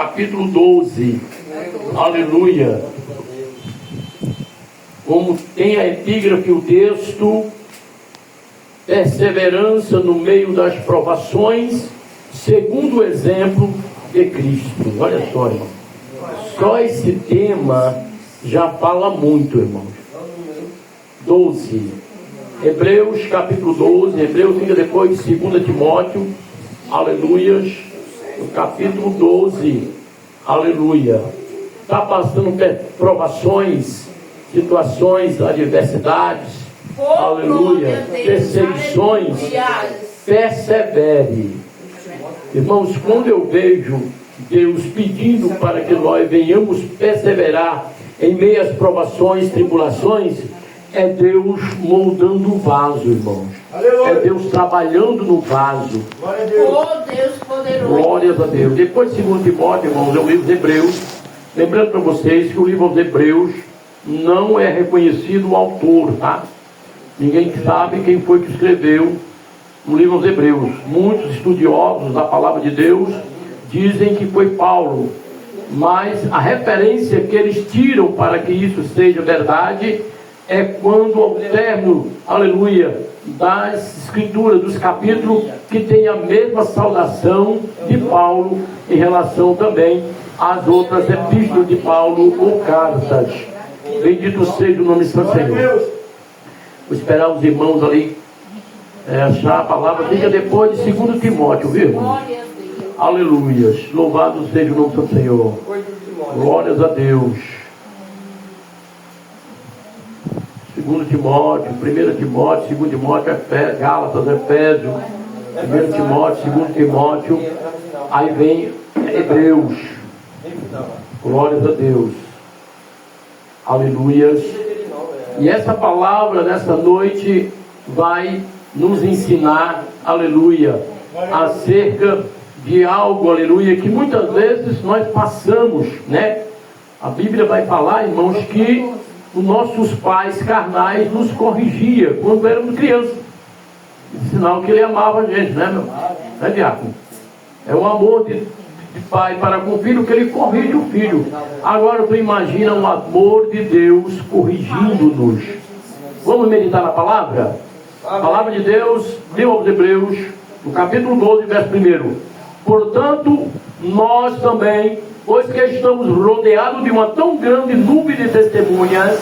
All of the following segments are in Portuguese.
capítulo 12. Aleluia. Como tem a epígrafe, o texto, perseverança no meio das provações, segundo o exemplo de Cristo. Olha só, irmão. Só esse tema já fala muito, irmãos. 12. Hebreus capítulo 12. Hebreus fica depois de 2 Timóteo. Aleluias. No capítulo 12. Aleluia. Está passando provações, situações, adversidades. Aleluia. Perseguições. Persevere. Irmãos, quando eu vejo Deus pedindo para que nós venhamos perseverar em meio às provações, tribulações, é Deus moldando o vaso, irmãos. Aleluia. É Deus trabalhando no vaso. Glória a Deus. Oh, Deus poderoso. Glórias a Deus. Depois de 2 Timóteo, irmãos, é o livro de Hebreus. Lembrando para vocês que o livro de Hebreus não é reconhecido o autor, tá? Ninguém sabe quem foi que escreveu o livro de Hebreus. Muitos estudiosos da palavra de Deus dizem que foi Paulo, mas a referência que eles tiram para que isso seja verdade é quando ao término, aleluia, das escrituras, dos capítulos, que tem a mesma saudação de Paulo em relação também às outras epístolas de Paulo ou cartas. Bendito seja o nome do Senhor. Vou esperar os irmãos ali achar a palavra, fica depois de 2 Timóteo, viu? Aleluias. Louvado seja o nome do Senhor. Glórias a Deus. 2 Timóteo, 1 Timóteo, 2 Timóteo, Efésios, Gálatas, Efésios, 1 Timóteo, 2 Timóteo, aí vem Hebreus. Glórias a Deus. Aleluias. E essa palavra nessa noite vai nos ensinar, aleluia, acerca de algo, aleluia, que muitas vezes nós passamos, né? A Bíblia vai falar, irmãos, que os nossos pais carnais nos corrigia quando éramos crianças. Sinal que ele amava a gente, né, meu? Né, diácono? É o amor de pai para com o filho que ele corrige o filho. Agora tu imagina o amor de Deus corrigindo-nos. Vamos meditar na palavra? A palavra de Deus, livro aos Hebreus, no capítulo 12, verso 1. Portanto, nós também, pois que estamos rodeados de uma tão grande nuvem de testemunhas,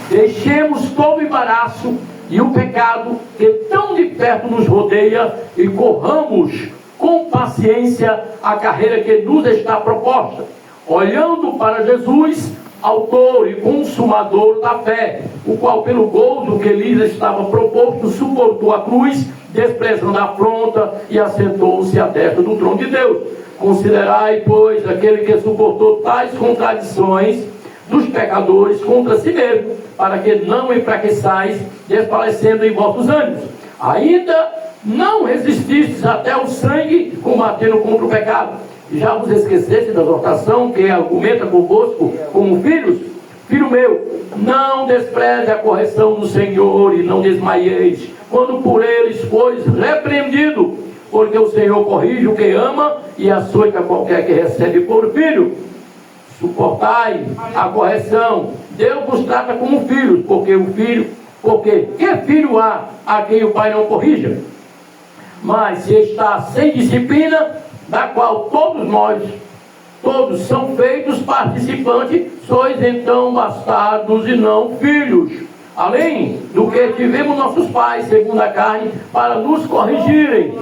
deixemos todo o embaraço e o pecado que tão de perto nos rodeia e corramos com paciência a carreira que nos está proposta, olhando para Jesus, autor e consumador da fé, o qual pelo gozo que lhes estava proposto suportou a cruz, desprezando a afronta, e assentou-se à destra do trono de Deus. Considerai, pois, aquele que suportou tais contradições dos pecadores contra si mesmo, para que não enfraqueçais, desfalecendo em vossos ânimos. Ainda não resististes até o sangue, combatendo contra o pecado. Já vos esqueceste da exortação que argumenta convosco como filhos? Filho meu, não despreze a correção do Senhor e não desmaieis, quando por eles fois repreendido, porque o Senhor corrige o que ama e açoita qualquer que recebe por filho. Suportai a correção. Deus vos trata como filhos, porque que filho há a quem o pai não corrija? Mas se está sem disciplina, da qual todos são feitos participantes, sois então bastardos e não filhos. Além do que tivemos nossos pais, segundo a carne, para nos corrigirem,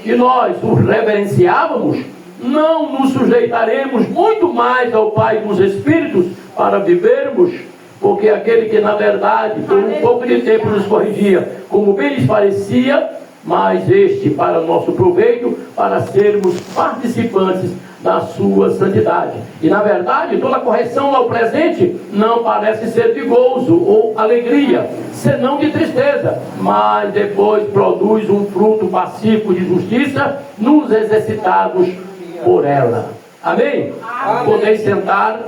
e nós os reverenciávamos, não nos sujeitaremos muito mais ao Pai dos Espíritos para vivermos, porque aquele que na verdade por um pouco de tempo nos corrigia, como bem lhes parecia, mas este para nosso proveito, para sermos participantes da sua santidade. E na verdade, toda correção ao presente não parece ser de gozo ou alegria, senão de tristeza, mas depois produz um fruto pacífico de justiça nos exercitados por ela. Amém? Podeis sentar,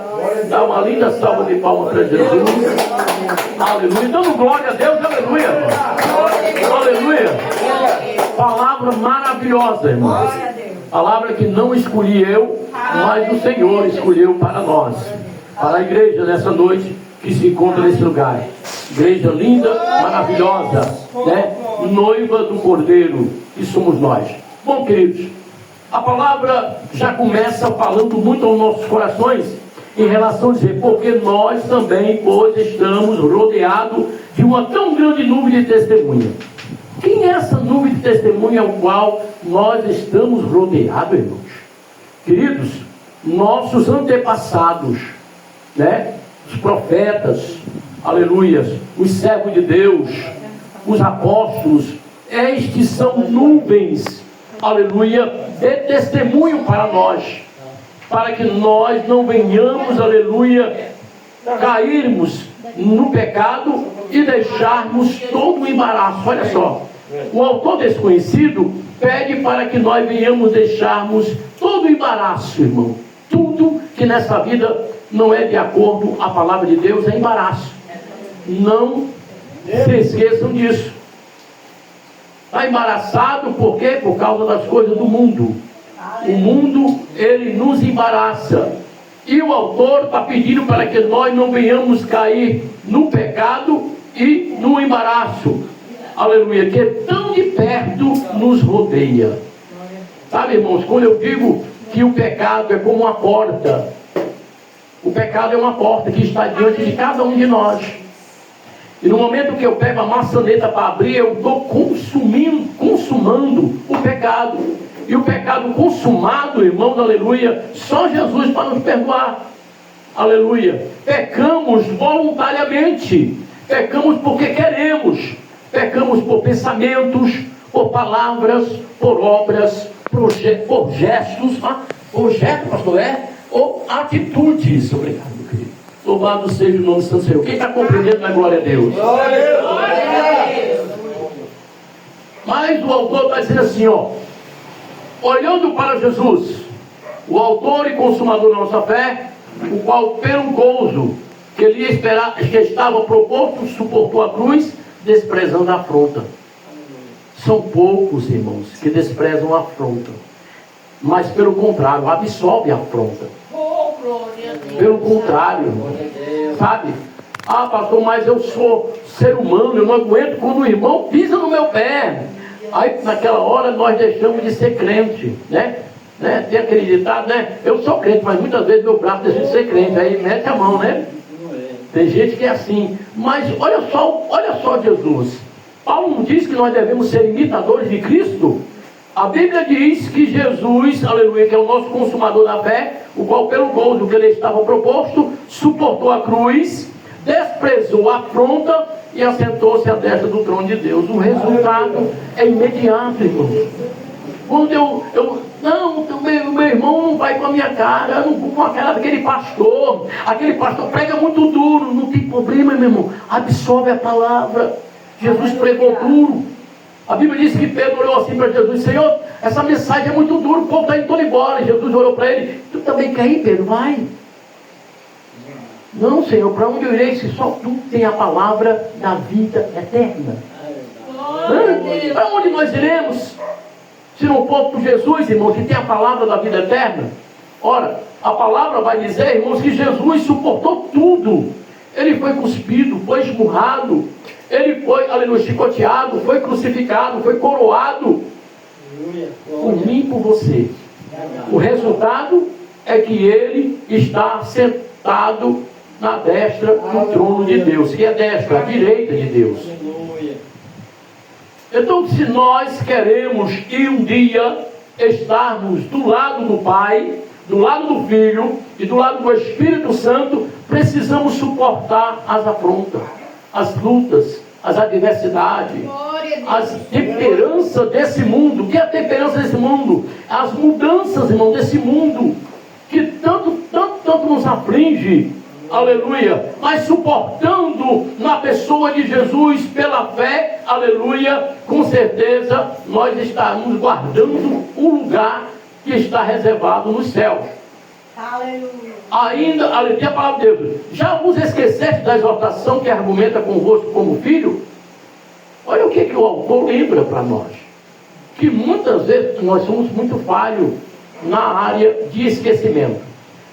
dar uma linda salva de palmas para Jesus. Aleluia. Dando glória a Deus, aleluia. Aleluia. Palavra maravilhosa, irmãos. Palavra que não escolhi eu, mas o Senhor escolheu para nós. Para a igreja nessa noite que se encontra nesse lugar. Igreja linda, maravilhosa, né? Noiva do Cordeiro, que somos nós. Bom, queridos, a palavra já começa falando muito aos nossos corações em relação a dizer, porque nós também, pois, estamos rodeados de uma tão grande nuvem de testemunha. Quem é essa nuvem de testemunha ao qual nós estamos rodeados, irmãos? Queridos, nossos antepassados, né? Os profetas, aleluias, os servos de Deus, os apóstolos, estes são nuvens, aleluia, de testemunho para nós, para que nós não venhamos, aleluia, cairmos no pecado e deixarmos todo o embaraço. Olha só, o autor desconhecido pede para que nós venhamos deixarmos todo o embaraço, irmão. Tudo que nessa vida não é de acordo com a palavra de Deus é embaraço. Não se esqueçam disso. Está embaraçado por quê? Por causa das coisas do mundo. O mundo, ele nos embaraça. E o autor está pedindo para que nós não venhamos cair no pecado e no embaraço. Aleluia, que tão de perto nos rodeia. Sabe, irmãos, quando eu digo que o pecado é como uma porta, o pecado é uma porta que está diante de cada um de nós. E no momento que eu pego a maçaneta para abrir, eu estou consumando o pecado. E o pecado consumado, irmãos, aleluia, só Jesus para nos perdoar. Aleluia. Pecamos voluntariamente. Pecamos porque queremos. Pecamos por pensamentos, por palavras, por obras, por gestos. Por gestos, pastor, ou atitudes. Obrigado, meu querido. Louvado seja o nome do Senhor. Quem está compreendendo na glória a Deus? Glória a Deus. Mas o autor está dizendo assim, ó. Olhando para Jesus, o autor e consumador da nossa fé, o qual pelo gozo que lhe estava proposto, suportou a cruz, desprezando a afronta. São poucos, irmãos, que desprezam a afronta, mas pelo contrário, absorve a afronta. Pelo contrário, sabe? Ah, pastor, mas eu sou ser humano, eu não aguento quando o irmão pisa no meu pé. Aí naquela hora nós deixamos de ser crente, né? Tem aquele ditado, né? Eu sou crente, mas muitas vezes meu braço deixa de ser crente, aí mete a mão, né? Tem gente que é assim. Mas olha só Jesus. Paulo não diz que nós devemos ser imitadores de Cristo? A Bíblia diz que Jesus, aleluia, que é o nosso consumador da fé, o qual pelo gozo que ele estava proposto, suportou a cruz, desprezou a afronta e assentou-se à destra do trono de Deus. O resultado é imediato, irmão. Quando meu irmão não vai com a minha cara, não com a cara daquele pastor prega muito duro, não tem problema, meu irmão, absorve a palavra. Jesus pregou duro. A Bíblia diz que Pedro olhou assim para Jesus, Senhor, essa mensagem é muito dura, o povo está indo todo embora. E Jesus olhou para ele, tu também quer ir, Pedro? Vai. Não, Senhor, para onde eu irei se só tu tem a palavra da vida eterna? Para onde nós iremos? Se não for por Jesus, irmãos, que tem a palavra da vida eterna. Ora, a palavra vai dizer, irmãos, que Jesus suportou tudo. Ele foi cuspido, foi esmurrado, ele foi, aleluia, chicoteado, foi crucificado, foi coroado por mim e por você. O resultado é que ele está sentado na destra do trono de Deus, que é a destra, a direita de Deus. Então, se nós queremos que um dia estarmos do lado do Pai, do lado do Filho e do lado do Espírito Santo, precisamos suportar as afrontas, as lutas, as adversidades, as temperanças desse mundo. O que é a temperança desse mundo? As mudanças, irmão, desse mundo, que tanto nos aflige. Aleluia, mas suportando na pessoa de Jesus pela fé, aleluia, com certeza nós estamos guardando o lugar que está reservado nos céus. Aleluia. Ainda, aleluia, tem a palavra de Deus. Já vos esqueceste da exortação que argumenta convosco como filho? Olha o que o autor lembra para nós. que muitas vezes nós somos muito falhos na área de esquecimento.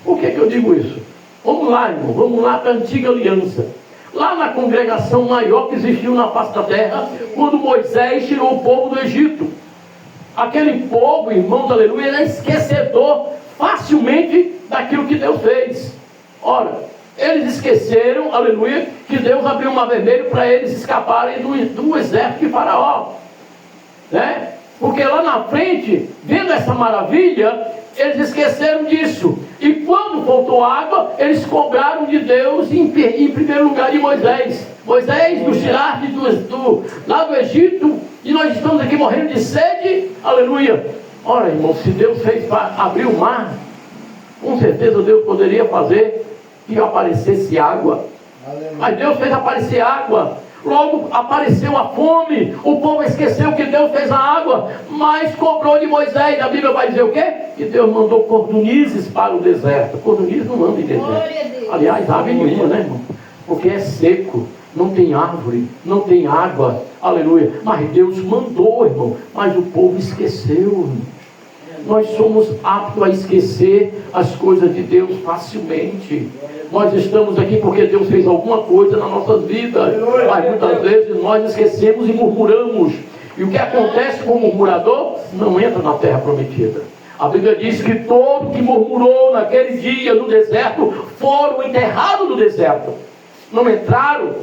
Por que eu digo isso? Vamos lá, irmão, vamos lá para a antiga aliança. Lá na congregação maior que existiu na face da terra, quando Moisés tirou o povo do Egito. Aquele povo, irmãos, aleluia, era esquecedor facilmente daquilo que Deus fez. Ora, eles esqueceram, aleluia, que Deus abriu o mar vermelho para eles escaparem do exército de Faraó, né? Porque lá na frente, vendo essa maravilha, eles esqueceram disso. E quando faltou água, eles cobraram de Deus em primeiro lugar de Moisés. Moisés, nos tiraste lá do Egito, e nós estamos aqui morrendo de sede, aleluia. Ora, irmão, se Deus fez para abrir o mar, com certeza Deus poderia fazer que aparecesse água. Aleluia. Mas Deus fez aparecer água. Logo apareceu a fome. O povo esqueceu que Deus fez a água, mas cobrou de Moisés. A Bíblia vai dizer o quê? Que Deus mandou cordonizes para o deserto. Cordonizes não anda em deserto. Aliás, ave nenhuma, né, irmão? Porque é seco, não tem árvore, não tem água. Aleluia. Mas Deus mandou, irmão. Mas o povo esqueceu, irmão. Nós somos aptos a esquecer as coisas de Deus facilmente. Nós estamos aqui porque Deus fez alguma coisa na nossa vida, mas muitas vezes nós esquecemos e murmuramos. E o que acontece com o murmurador não entra na terra prometida. A Bíblia diz que todo que murmurou naquele dia no deserto foram enterrados no deserto. Não entraram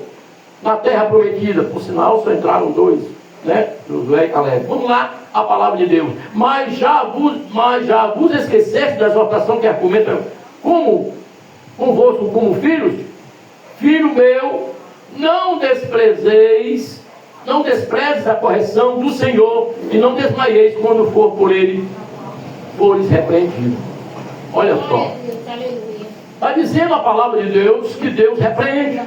na terra prometida. Por sinal, só entraram dois, né? Josué e Caleb. Vamos lá, a palavra de Deus. Mas já vos esqueceste da exortação que argumenta convosco como filhos? Filho meu, não desprezes a correção do Senhor, e não desmaieis quando fores repreendido. Olha só, está dizendo a palavra de Deus que Deus repreende.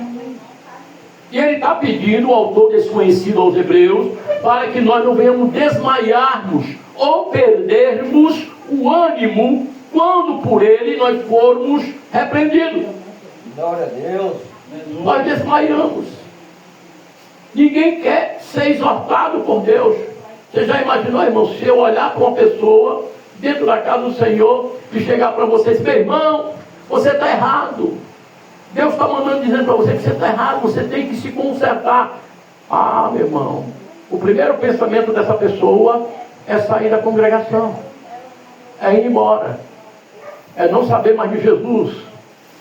E ele está pedindo, o autor desconhecido aos hebreus, para que nós não venhamos desmaiarmos ou perdermos o ânimo quando por ele nós formos repreendidos. Glória a Deus. Nós desmaiamos. Ninguém quer ser exortado por Deus. Você já imaginou, irmão, se eu olhar para uma pessoa dentro da casa do Senhor e chegar para vocês, meu irmão, você está errado. Deus está mandando dizendo para você que você está errado, você tem que se consertar. Ah, meu irmão, o primeiro pensamento dessa pessoa é sair da congregação, é ir embora, é não saber mais de Jesus,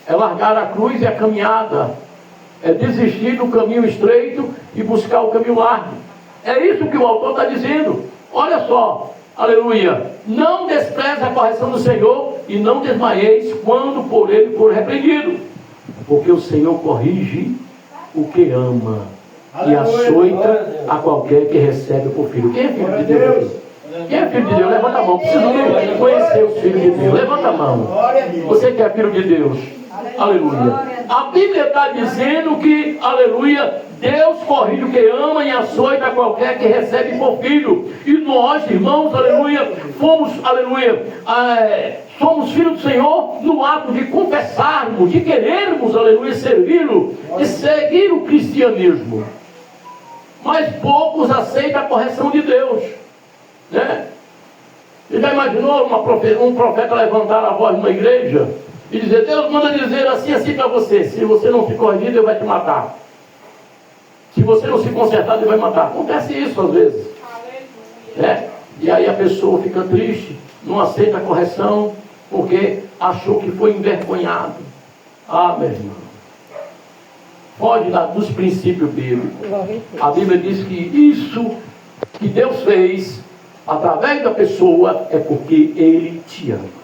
é largar a cruz e a caminhada, é desistir do caminho estreito e buscar o caminho largo. É isso que o autor está dizendo. Olha só, aleluia, não despreze a correção do Senhor e não desmaieis quando por ele for repreendido. Porque o Senhor corrige o que ama e açoita a qualquer que recebe por filho. Quem é filho de Deus? Quem é filho de Deus? Levanta a mão. Preciso conhecer os filhos de Deus. Levanta a mão. Você que é filho de Deus. Aleluia. A Bíblia está dizendo que, aleluia, Deus corrige o que ama e açoita a qualquer que recebe por filho. E nós, irmãos, aleluia, somos filhos do Senhor no ato de confessarmos, de querermos, aleluia, servi-lo, de seguir o cristianismo. Mas poucos aceitam a correção de Deus, né? Você já imaginou um profeta levantar a voz numa igreja e dizer: Deus manda dizer assim para você, se você não se corrigir, Deus vai te matar. Se você não se consertar, Deus vai matar. Acontece isso às vezes, né? E aí a pessoa fica triste, não aceita a correção, porque achou que foi envergonhado. Ah, meu irmão, foge dos princípios bíblicos. A Bíblia diz que isso que Deus fez através da pessoa é porque Ele te ama.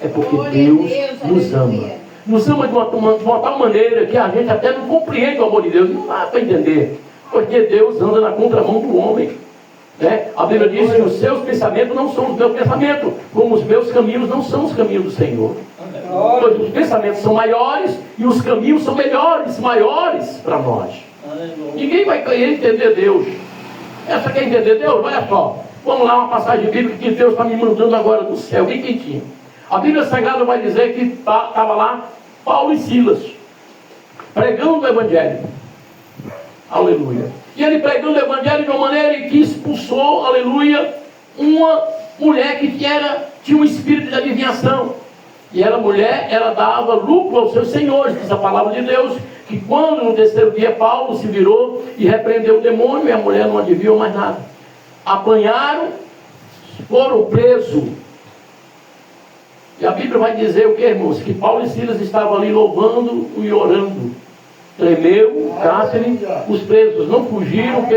É porque Deus nos ama. Nos ama de uma tal maneira que a gente até não compreende o amor de Deus. Não dá para entender. Porque Deus anda na contramão do homem, né? A Bíblia diz que os seus pensamentos não são os meus pensamentos, como os meus caminhos não são os caminhos do Senhor. Pois os pensamentos são maiores e os caminhos são maiores para nós. Ninguém vai querer entender Deus. Essa quer entender Deus? Olha só. Vamos lá, uma passagem bíblica que Deus está me mandando agora do céu, bem quentinho. A Bíblia Sagrada vai dizer que estava lá Paulo e Silas pregando o Evangelho. Aleluia. e ele pregando o evangelho de uma maneira que expulsou, aleluia, uma mulher que tinha um espírito de adivinhação. E ela mulher, ela dava lucro aos seus senhores, diz a palavra de Deus, que quando no terceiro dia Paulo se virou e repreendeu o demônio, e a mulher não adivinhou mais nada. Apanharam, foram presos. E a Bíblia vai dizer o que, irmãos? Que Paulo e Silas estavam ali louvando e orando. Tremeu o cárcere, os presos não fugiram,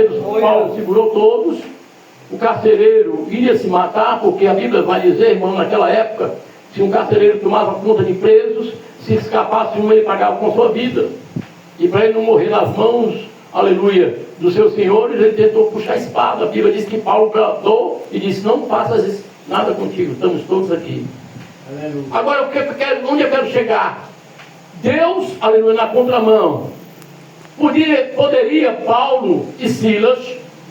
Paulo segurou todos. O carcereiro iria se matar, porque a Bíblia vai dizer, irmão, naquela época, se um carcereiro tomava conta de presos, se escapasse um, ele pagava com sua vida. E para ele não morrer nas mãos, aleluia, dos seus senhores, ele tentou puxar a espada. A Bíblia diz que Paulo bradou e disse: não faças nada contigo, estamos todos aqui. Aleluia. Agora, onde eu quero chegar? Deus, aleluia, na contramão, poderia Paulo e Silas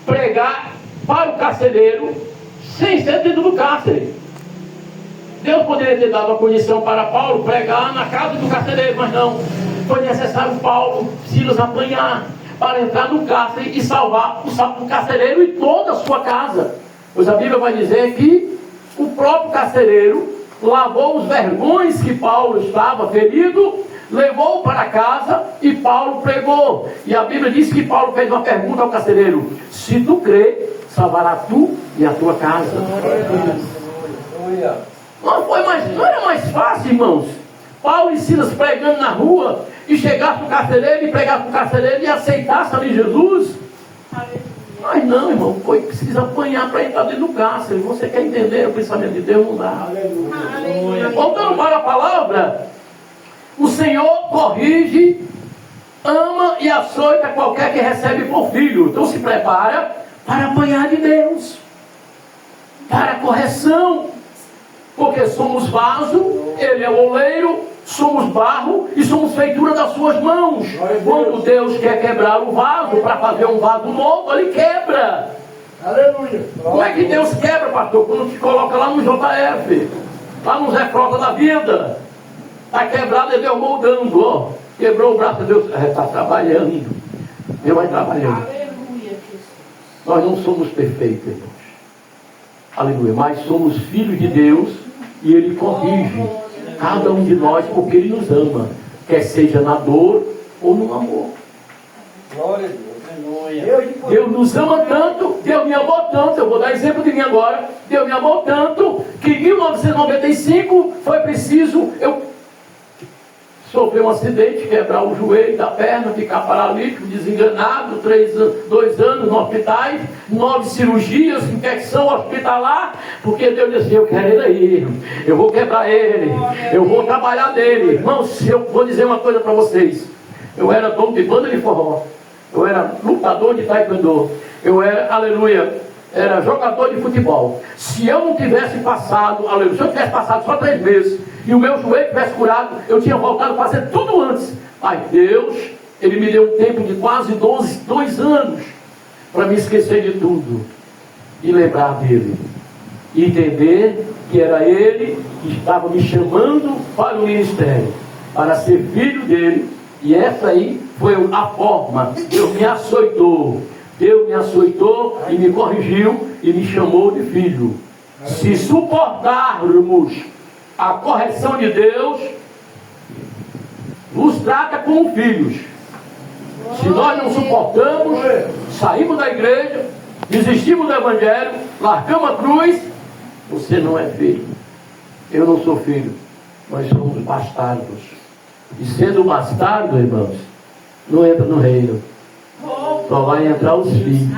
pregar para o carcereiro sem ser dentro do cárcere. Deus poderia ter dado a condição para Paulo pregar na casa do carcereiro, mas não. Foi necessário Paulo, Silas apanhar para entrar no cárcere e salvar o carcereiro e toda a sua casa. Pois a Bíblia vai dizer que o próprio carcereiro lavou os vergões que Paulo estava ferido, levou para casa e Paulo pregou. E a Bíblia diz que Paulo fez uma pergunta ao carcereiro: se tu crê, salvará tu e a tua casa. Não era mais fácil, irmãos, Paulo e Silas pregando na rua e chegasse o carcereiro e pregasse para o carcereiro e aceitasse ali Jesus? Mas não, irmão, foi preciso apanhar para entrar dentro do cárcere. Você quer entender o pensamento de Deus? Não dá. Aleluia. Voltando para a palavra, o Senhor corrige, ama e açoita qualquer que recebe por filho. Então se prepara para apanhar de Deus, para a correção, porque somos vaso, Ele é o oleiro, somos barro e somos feitura das suas mãos. Quando Deus quer quebrar o vaso para fazer um vaso novo, Ele quebra. Aleluia. Como é que Deus quebra, pastor? Quando te coloca lá no JF, lá no Zé Frota da vida, está quebrado, é Deus moldando, ó. Quebrou o braço, Deus está trabalhando. Deus vai trabalhando. Aleluia. Nós não somos perfeitos, irmãos. Aleluia. Mas somos filhos de Deus e Ele corrige cada um de nós porque Ele nos ama, quer seja na dor ou no amor. Glória a Deus. Deus nos ama tanto, Deus me amou tanto, eu vou dar exemplo de mim agora. Deus me amou tanto que em 1995 foi preciso eu sofrer um acidente, quebrar o joelho da perna, ficar paralítico, desenganado, 2 anos no hospital, 9 cirurgias, infecção hospitalar, porque Deus disse: eu quero ele aí, eu vou quebrar ele, eu vou trabalhar nele. Irmãos, eu vou dizer uma coisa para vocês: eu era dono de banda de forró, eu era lutador de taekwondo, eu era, aleluia, era jogador de futebol. Se eu não tivesse passado, aleluia, se eu tivesse passado só 3 meses e o meu joelho tivesse curado, eu tinha voltado a fazer tudo antes. Mas Deus, Ele me deu um tempo de quase 2 anos para me esquecer de tudo e lembrar dele, e entender que era Ele que estava me chamando para o ministério, para ser filho dele. E essa aí foi a forma. Deus me açoitou e me corrigiu e me chamou de filho. Se suportarmos a correção de Deus, nos trata como filhos. Se nós não suportamos, saímos da igreja, desistimos do evangelho, largamos a cruz, você não é filho. Eu não sou filho. Nós somos bastardos. E sendo bastardo, irmãos, não entra no reino. Só vai entrar os filhos.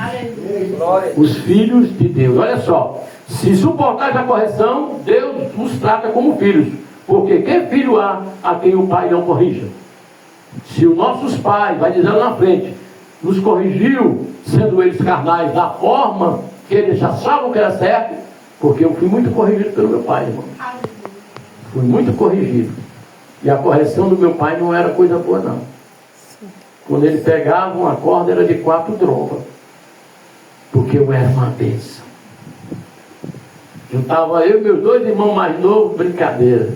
Os filhos de Deus. Olha só. Se suportar a correção, Deus nos trata como filhos. Porque quem filho há a quem o pai não corrija? Se os nossos pais, vai dizer lá na frente, nos corrigiu, sendo eles carnais, da forma que eles já sabem que era certo, porque eu fui muito corrigido pelo meu pai, irmão. Fui muito corrigido. E a correção do meu pai não era coisa boa, não. Quando ele pegava uma corda, era de 4 drogas. Porque eu era uma bênção. Juntava eu e meus 2 irmãos mais novos, brincadeira.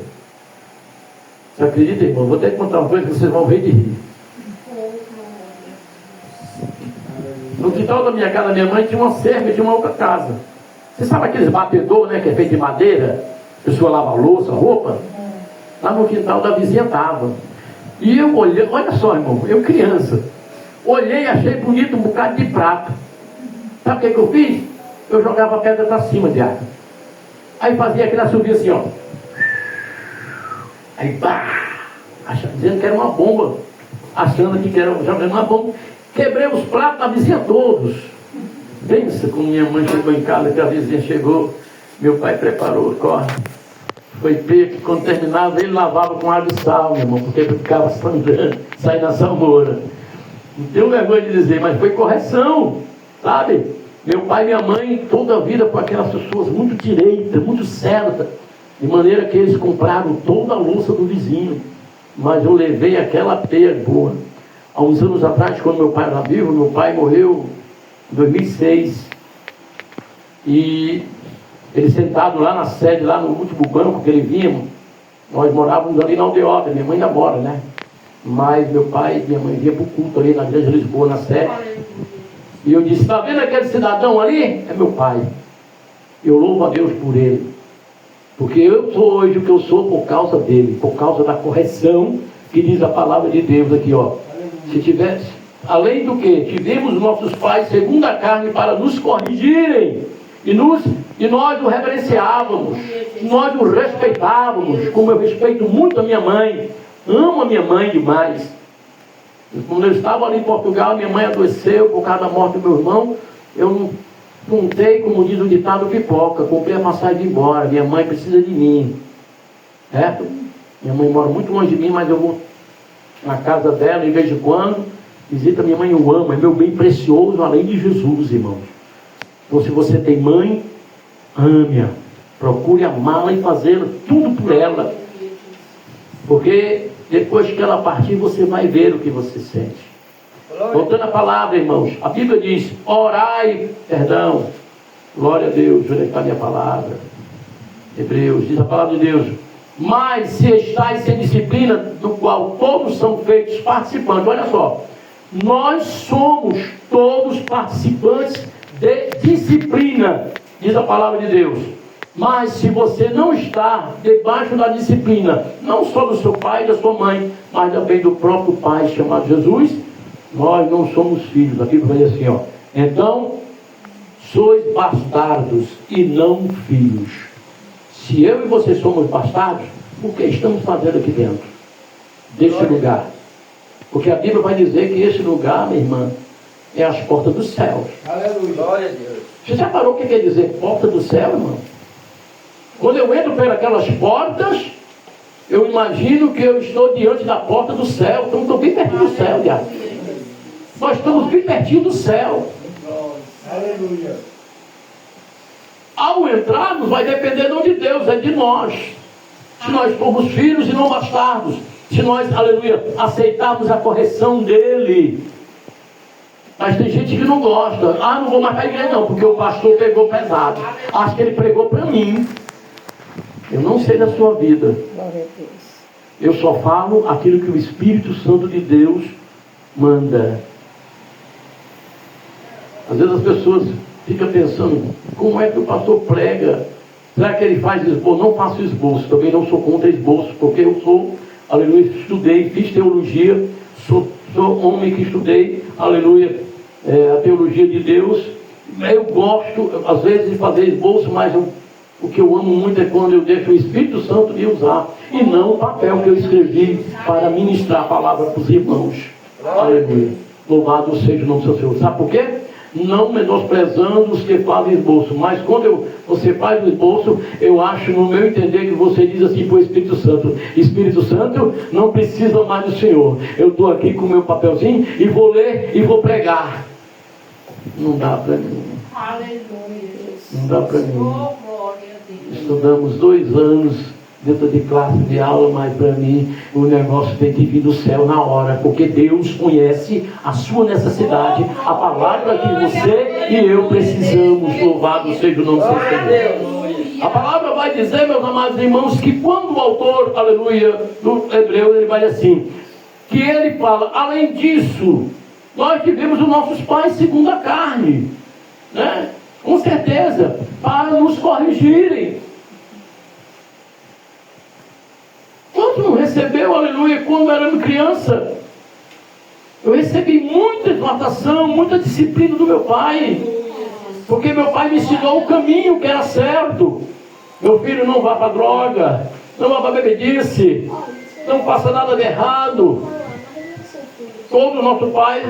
Você acredita, irmão? Vou até contar uma coisa que vocês vão ver de rir. No quintal da minha casa, minha mãe tinha uma cerca de uma outra casa. Você sabe aqueles batedor, né, que é feito de madeira? A pessoa lava a louça, a roupa? Lá no quintal da vizinha estava. E eu olhei, olha só, irmão, eu criança, olhei, achei bonito um bocado de prato. Sabe o que eu fiz? Eu jogava a pedra para cima de água. Aí fazia aquele assobio assim, ó. Aí, pá, dizendo que era uma bomba, achando que era jogando uma bomba. Quebrei os pratos da vizinha todos. Pensa como minha mãe chegou em casa, que a vizinha chegou, meu pai preparou, corre. Foi pego, quando terminava, ele lavava com água e sal, meu irmão, porque ficava sangrando, saindo na salmoura. Não tenho vergonha de dizer, mas foi correção, sabe? Meu pai e minha mãe, toda a vida, com aquelas pessoas muito direitas, muito certas, de maneira que eles compraram toda a louça do vizinho. Mas eu levei aquela peia boa. Há uns anos atrás, quando meu pai era vivo, meu pai morreu em 2006. E ele sentado lá na sede, lá no último banco que ele vinha, nós morávamos ali na Aldeota, minha mãe ainda mora, né? Mas meu pai e minha mãe vinham para o culto ali na Igreja de Lisboa, na sede. E eu disse, está vendo aquele cidadão ali? É meu pai. Eu louvo a Deus por ele. Porque eu sou hoje o que eu sou por causa dele, por causa da correção que diz a palavra de Deus aqui, ó. Se tivesse, além do que, tivemos nossos pais segundo a carne para nos corrigirem, e nós o reverenciávamos, nós o respeitávamos, como eu respeito muito a minha mãe, amo a minha mãe demais. Quando eu estava ali em Portugal, minha mãe adoeceu por causa da morte do meu irmão, eu não juntei, como diz o ditado, pipoca, comprei a passagem de ir embora, minha mãe precisa de mim, certo? Minha mãe mora muito longe de mim, mas eu vou na casa dela de vez em quando, visita minha mãe, eu amo, é meu bem precioso, além de Jesus, irmãos. Então, se você tem mãe, ame-a, procure amá-la e fazer tudo por ela, porque depois que ela partir, você vai ver o que você sente. Voltando a palavra, irmãos, a Bíblia diz, orai, perdão, glória a Deus, onde está a minha palavra? Hebreus, diz a palavra de Deus, mas se estáis sem disciplina, do qual todos são feitos participantes, olha só, nós somos todos participantes de disciplina, diz a palavra de Deus. Mas se você não está debaixo da disciplina, não só do seu pai e da sua mãe, mas também do próprio Pai chamado Jesus, nós não somos filhos. Aqui vai dizer assim, ó, então sois bastardos e não filhos. Se eu e você somos bastardos, o que estamos fazendo aqui dentro desse lugar? Porque a Bíblia vai dizer que esse lugar, minha irmã, é as portas dos céus. Aleluia. Glória a Deus. Você já parou o que quer dizer porta do céu, irmão? Quando eu entro pelas portas, eu imagino que eu estou diante da porta do céu. Então, estou bem pertinho do céu, Diabo. Nós estamos bem pertinho do céu. Aleluia. Ao entrarmos, vai depender não de Deus, é de nós. Se nós formos filhos e não bastardos. Se nós, aleluia, aceitarmos a correção dele. Mas tem gente que não gosta. Ah, não vou mais para a igreja não, porque o pastor pegou pesado. Acho que ele pregou para mim. Eu não sei da sua vida. Eu só falo aquilo que o Espírito Santo de Deus manda. Às vezes as pessoas ficam pensando, como é que o pastor prega? Será que ele faz esboço? Não faço esboço, também não sou contra esboço, porque eu sou, aleluia, estudei, fiz teologia, sou homem que estudei, aleluia, a teologia de Deus. Eu gosto, às vezes, de fazer esboço, mas o que eu amo muito é quando eu deixo o Espírito Santo me usar, e não o papel que eu escrevi para ministrar a palavra para os irmãos. Aleluia. Louvado seja o nome do seu Senhor. Sabe por quê? Não menosprezando os que fazem esboço, mas quando você faz o esboço, eu acho, no meu entender, que você diz assim para o Espírito Santo: Espírito Santo, não precisa mais do Senhor, eu estou aqui com o meu papelzinho e vou ler e vou pregar. Não dá para mim. Aleluia. Não dá para mim. Oh, glória a Deus. Estudamos 2 anos dentro de classe de aula, mas para mim o negócio tem que vir do céu na hora, porque Deus conhece a sua necessidade, a palavra que você e eu precisamos. Louvado seja o nome do Senhor. A palavra vai dizer, meus amados irmãos, que quando o autor, aleluia, do Hebreu, ele vai assim, que ele fala, além disso, Nós tivemos os nossos pais segundo a carne, né? Com certeza, para nos corrigirem. Quantos não recebeu, aleluia, quando éramos criança? Eu recebi muita exortação, muita disciplina do meu pai, porque meu pai me ensinou o caminho que era certo. Meu filho, não vá para droga, não vá para bebedice, não faça nada de errado. Todo nosso pai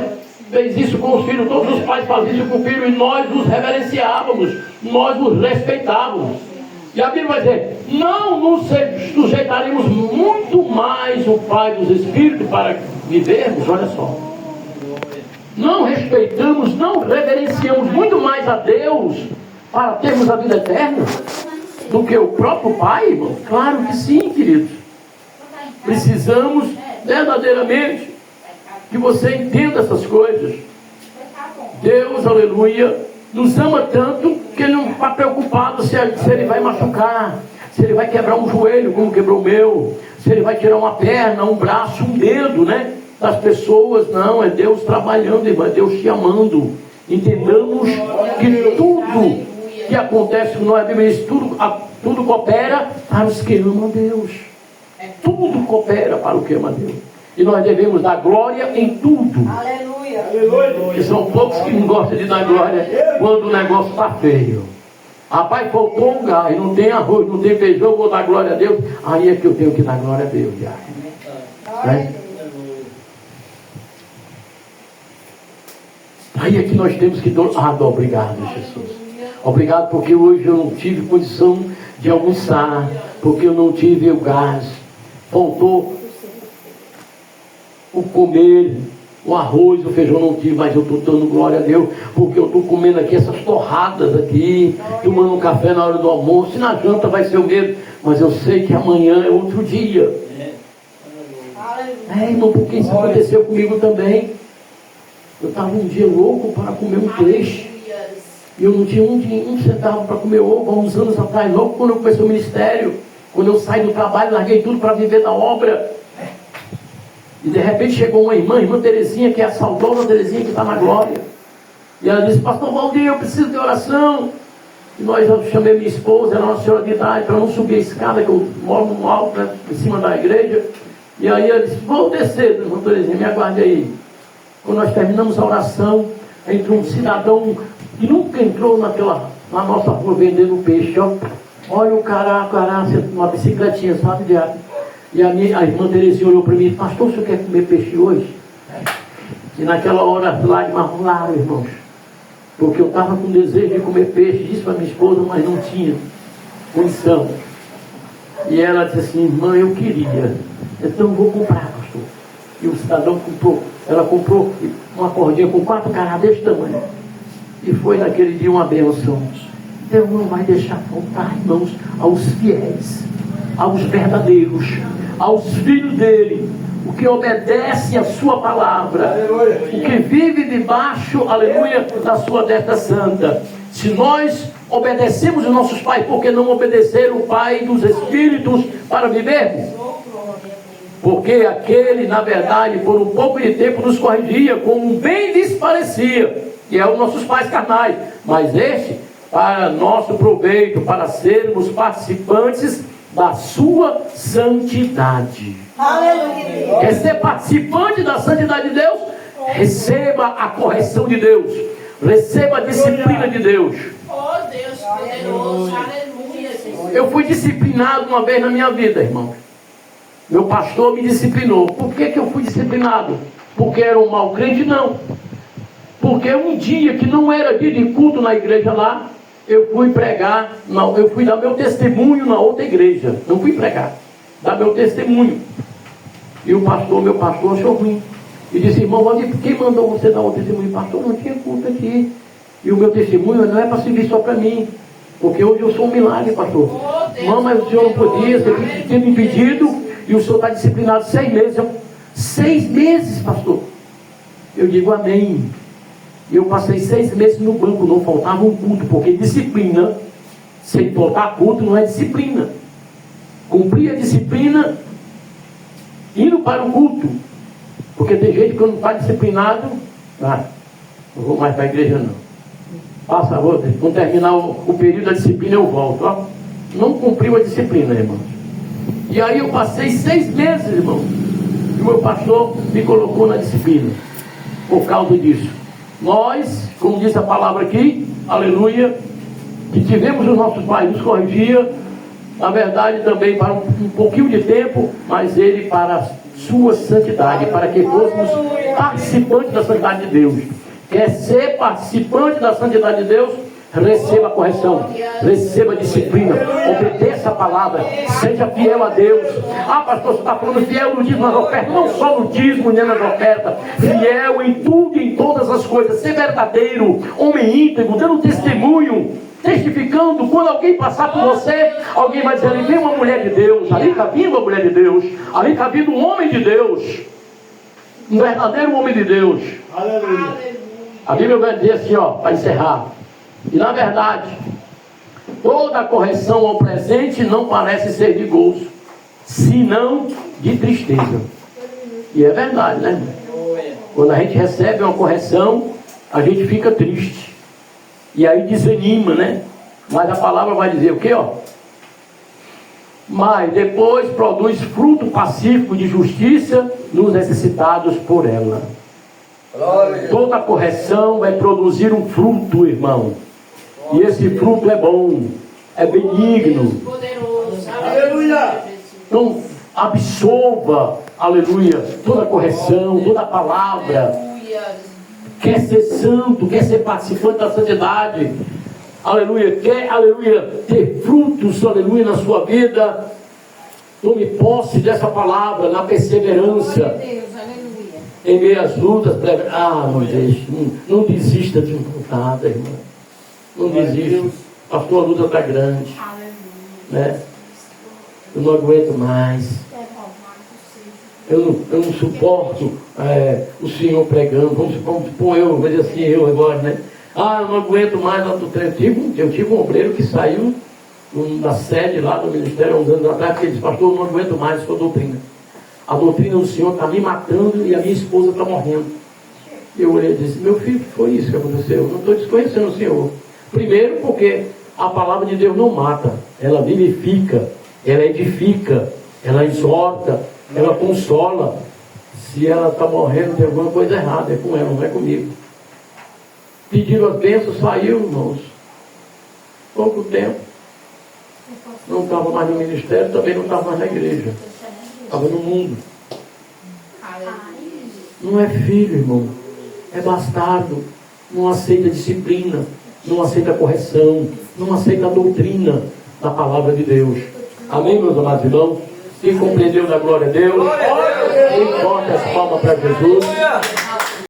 fez isso com os filhos, todos os pais faziam isso com o filho, e nós nos reverenciávamos, nós nos respeitávamos. E a Bíblia vai dizer, não nos sujeitaremos muito mais o Pai dos Espíritos para vivermos, olha só. Não respeitamos, não reverenciamos muito mais a Deus para termos a vida eterna do que o próprio Pai, irmão? Claro que sim, queridos. Precisamos verdadeiramente que você entenda essas coisas. Deus, aleluia, nos ama tanto que Ele não está preocupado se Ele vai machucar, se Ele vai quebrar um joelho como quebrou o meu, se Ele vai tirar uma perna, um braço, um dedo, né, das pessoas. Não, é Deus trabalhando, irmão, é Deus te amando. Entendamos que tudo que acontece com nós, a Bíblia diz, tudo coopera para os que amam a Deus. Tudo coopera para o que ama a Deus. E nós devemos dar glória em tudo. Aleluia. E são poucos que não gostam de dar glória quando o negócio está feio. Rapaz, faltou um gás, não tem arroz, não tem feijão, vou dar glória a Deus. Aí é que eu tenho que dar glória a Deus. Já. Né? Aí é que nós temos que dar obrigado, Jesus. Obrigado porque hoje eu não tive condição de almoçar, porque eu não tive o gás. Faltou o comer, o arroz, o feijão não tive, mas eu estou dando glória a Deus, porque eu estou comendo aqui essas torradas aqui, tomando um café na hora do almoço, e na janta vai ser o mesmo, mas eu sei que amanhã é outro dia. Irmão, porque isso aconteceu comigo também. Eu estava um dia louco para comer um peixe, e eu não tinha um centavo para comer ovo, há uns anos atrás, logo quando eu comecei o ministério, quando eu saí do trabalho, larguei tudo para viver da obra. E de repente chegou uma irmã Terezinha, que é a saudosa Terezinha que está na glória. E ela disse, pastor Valdir, eu preciso de oração. E eu chamei minha esposa, era uma senhora de idade, para não subir a escada, que eu moro no alto, né, em cima da igreja. E aí ela disse, vou descer, irmã Terezinha, me aguarde aí. Quando nós terminamos a oração, entrou um cidadão que nunca entrou na nossa rua vendendo peixe, ó. Olha o cará, uma bicicletinha, sabe, diabo? E a irmã Terezinha olhou para mim e disse, pastor, o senhor quer comer peixe hoje? E naquela hora as lágrimas rolaram, irmãos. Porque eu estava com desejo de comer peixe, disse para minha esposa, mas não tinha condição. E ela disse assim, irmã, eu queria. Então eu vou comprar, pastor. E o cidadão comprou. Ela comprou uma cordinha com 4 carás desse tamanho. E foi naquele dia uma bênção. Deus não vai deixar faltar, irmãos, aos fiéis, aos verdadeiros, aos filhos dele, o que obedece a sua palavra, aleluia, o que vive debaixo, aleluia, da sua destra santa. Se nós obedecemos os nossos pais, por que não obedecer o Pai dos Espíritos para vivermos? Porque aquele, na verdade, por um pouco de tempo nos corrigia, como bem lhes parecia, que é os nossos pais carnais, mas este, para nosso proveito, para sermos participantes da sua santidade. Aleluia. Quer ser participante da santidade de Deus? Receba a correção de Deus, receba a disciplina de Deus. Oh Deus poderoso, aleluia. Eu fui disciplinado uma vez na minha vida, irmão. Meu pastor me disciplinou. Por que eu fui disciplinado? Porque era um mau crente? Não. Porque um dia que não era dia de culto na igreja lá, eu fui pregar, eu fui dar meu testemunho na outra igreja. Não fui pregar, dar meu testemunho. E o pastor, meu pastor, achou ruim. E disse, irmão Valdir, quem mandou você dar o testemunho? Pastor, não tinha culto aqui. E o meu testemunho não é para servir só para mim. Porque hoje eu sou um milagre, pastor. Não, mas o senhor não podia, você tinha me pedido. E o senhor está disciplinado 6 meses. 6 meses, pastor. Eu digo amém. E eu passei 6 meses no banco, não faltava um culto, porque disciplina, sem faltar culto, não é disciplina. Cumprir a disciplina, indo para o culto. Porque tem gente que quando está disciplinado, Ah, não vou mais para a igreja não. Passa, quando terminar o período da disciplina eu volto. Ó. Não cumpriu a disciplina, irmão. E aí eu passei 6 meses, irmão. E o meu pastor me colocou na disciplina. Por causa disso. Nós, como diz a palavra aqui, aleluia, que tivemos os nossos pais nos corrigir, na verdade também para um pouquinho de tempo, mas ele para a sua santidade, para que fôssemos participantes da santidade de Deus. Quer ser participante da santidade de Deus? Receba a correção, receba a disciplina, obedeça a palavra, seja fiel a Deus. Ah, pastor, você está falando fiel no dízimo nas ofertas, não só no dízimo nem nas ofertas, fiel em tudo e em todas as coisas, ser verdadeiro, homem íntegro, dando testemunho, testificando. Quando alguém passar por você, alguém vai dizer: ali vem uma mulher de Deus, ali está vindo uma mulher de Deus, ali está vindo um homem de Deus, um verdadeiro homem de Deus. Aleluia. A Bíblia vai dizer assim, ó, para encerrar. E na verdade, toda correção ao presente não parece ser de gozo, senão de tristeza. E é verdade, né, irmão? Quando a gente recebe uma correção, a gente fica triste. E aí desanima, né? Mas a palavra vai dizer o quê, ó? Mas depois produz fruto pacífico de justiça nos necessitados por ela. Toda correção vai produzir um fruto, irmão. E esse fruto é bom, é benigno. Aleluia. Então, absorva, aleluia, toda correção, toda palavra. Quer ser santo, quer ser participante da santidade, aleluia, quer, aleluia, ter frutos, aleluia, na sua vida. Tome posse dessa palavra, na perseverança. Em meio às lutas, não deixe, não desista de nada, irmão. Não desista. Pastor, a luta está grande. Né? Eu não aguento mais. Eu não suporto o Senhor pregando. Vamos supor eu, vou dizer assim, eu agora, né? Eu não aguento mais. Eu tive um obreiro que saiu na sede lá do ministério há uns anos atrás, que ele disse: pastor, eu não aguento mais a sua doutrina. A doutrina do Senhor está me matando e a minha esposa está morrendo. Eu olhei e disse: meu filho, foi isso que aconteceu. Eu não estou desconhecendo o Senhor. Primeiro porque a palavra de Deus não mata, ela vivifica, ela edifica, ela exorta, ela consola. Se ela está morrendo, tem alguma coisa errada, é com ela, não é comigo. Pediram as bênçãos, saiu, irmãos. Pouco tempo. Não estava mais no ministério, também não estava mais na igreja. Estava no mundo. Não é filho, irmão. É bastardo. Não aceita disciplina. Não aceita correção. Não aceita a doutrina da palavra de Deus. Amém, meus amados irmãos? Quem compreendeu da glória a Deus? Quem corta as palmas para Jesus?